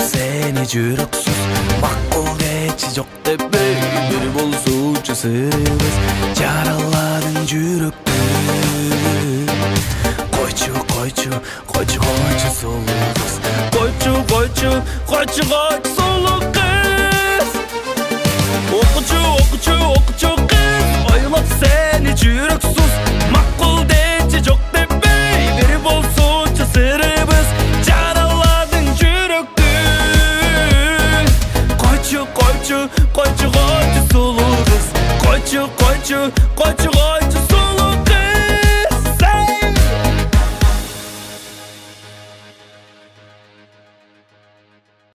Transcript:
seni жүрексіз мақұл дечи жоқ деп бир болсучу сырыбыз жараладың жүрөктү койчу койчу койчу койчу сулуу кыз койчу койчу койчу койчу сулуу кыз окучу окучу окучу кыз ойлоп сени жүрөксүз макул дечи жок деп бир болсучу сырыбыз жараладың жүрөктү койчу койчу койчу койчу сулуу кыз койчу койчу койчу